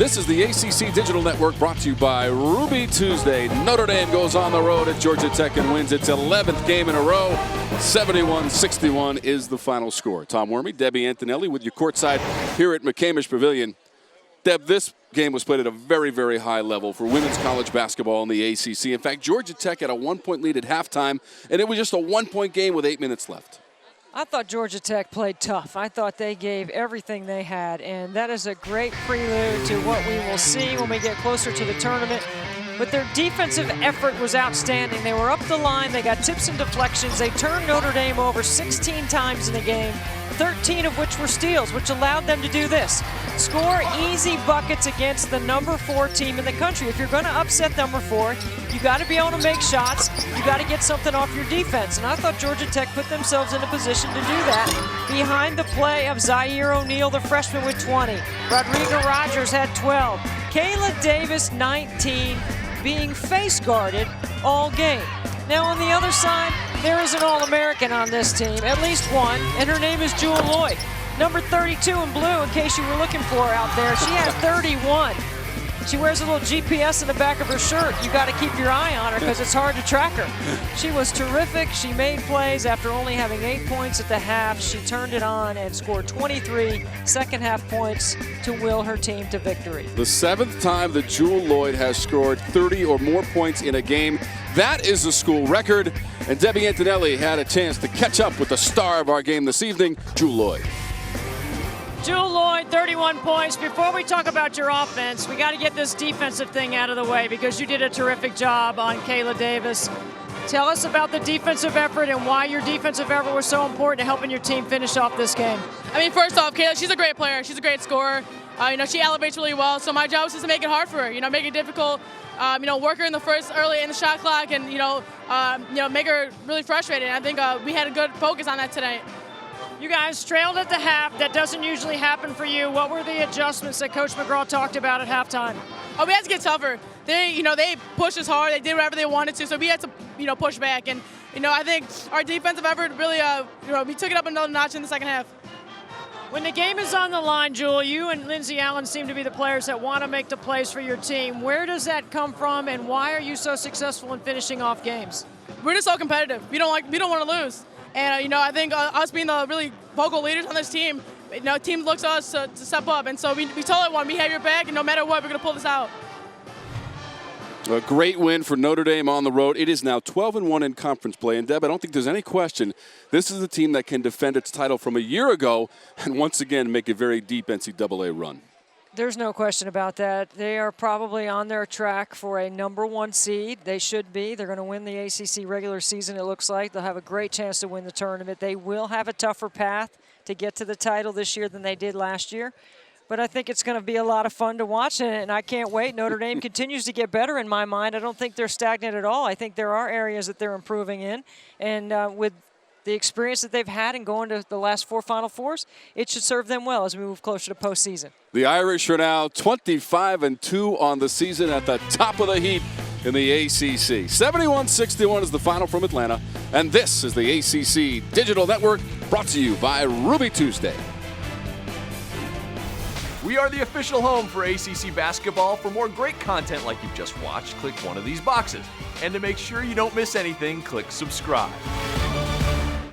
This is the ACC Digital Network brought to you by Ruby Tuesday. Notre Dame goes on the road at Georgia Tech and wins its 11th game in a row. 71-61 is the final score. Tom Wormy, Debbie Antonelli with you courtside here at McCamish Pavilion. Deb, this game was played at a very, very high level for women's college basketball in the ACC. In fact, Georgia Tech had a 1-point lead at halftime, and it was just a 1-point game with 8 minutes left. I thought Georgia Tech played tough. I thought they gave everything they had, and that is a great prelude to what we will see when we get closer to the tournament. But their defensive effort was outstanding. They were up the line. They got tips and deflections. They turned Notre Dame over 16 times in the game, 13 of which were steals, which allowed them to do this: score easy buckets against the number 4 team in the country. If you're going to upset number 4, you got to be able to make shots. You got to get something off your defense. And I thought Georgia Tech put themselves in a position to do that behind the play of Zaire O'Neil, the freshman, with 20. Rodrigo Rogers had 12. Kaela Davis, 19, being face guarded all game. Now on the other side, there is an All-American on this team, at least one, and her name is Jewell Loyd. Number 32 in blue, in case you were looking for her out there. She had 31. She wears a little GPS in the back of her shirt. You got to keep your eye on her because it's hard to track her. She was terrific. She made plays after only having 8 points at the half. She turned it on and scored 23 second-half points to will her team to victory. The 7th time that Jewell Loyd has scored 30 or more points in a game. That is a school record. And Debbie Antonelli had a chance to catch up with the star of our game this evening, Jewell Loyd. Jewell Loyd, 31 points. Before we talk about your offense, we got to get this defensive thing out of the way because you did a terrific job on Kaela Davis. Tell us about the defensive effort and why your defensive effort was so important to helping your team finish off this game. I mean, first off, Kaela, she's a great player. She's a great scorer. She elevates really well. So my job is just to make it hard for her. Make it difficult. Work her in the first early in the shot clock, and make her really frustrated. And I think we had a good focus on that tonight. You guys trailed at the half. That doesn't usually happen for you. What were the adjustments that Coach McGraw talked about at halftime? Oh, we had to get tougher. They pushed us hard. They did whatever they wanted to, so we had to, push back. And, I think our defensive effort really, we took it up another notch in the second half. When the game is on the line, Jewell, you and Lindsay Allen seem to be the players that want to make the plays for your team. Where does that come from, and why are you so successful in finishing off games? We're just so competitive. We don't want to lose. And, I think us being the really vocal leaders on this team, team looks to us to step up. And so we told everyone, we have your back, and no matter what, we're going to pull this out. A great win for Notre Dame on the road. It is now 12-1 in conference play. And, Deb, I don't think there's any question this is a team that can defend its title from a year ago and once again make a very deep NCAA run. There's no question about that. They are probably on their track for a #1 seed. They should be. They're going to win the ACC regular season, it looks like. They'll have a great chance to win the tournament. They will have a tougher path to get to the title this year than they did last year. But I think it's going to be a lot of fun to watch, and I can't wait. Notre Dame continues to get better in my mind. I don't think they're stagnant at all. I think there are areas that they're improving in. And with the experience that they've had in going to the last 4 Final Fours, it should serve them well as we move closer to postseason. The Irish are now 25-2 on the season at the top of the heap in the ACC. 71-61 is the final from Atlanta. And this is the ACC Digital Network brought to you by Ruby Tuesday. We are the official home for ACC basketball. For more great content like you've just watched, click one of these boxes. And to make sure you don't miss anything, click subscribe.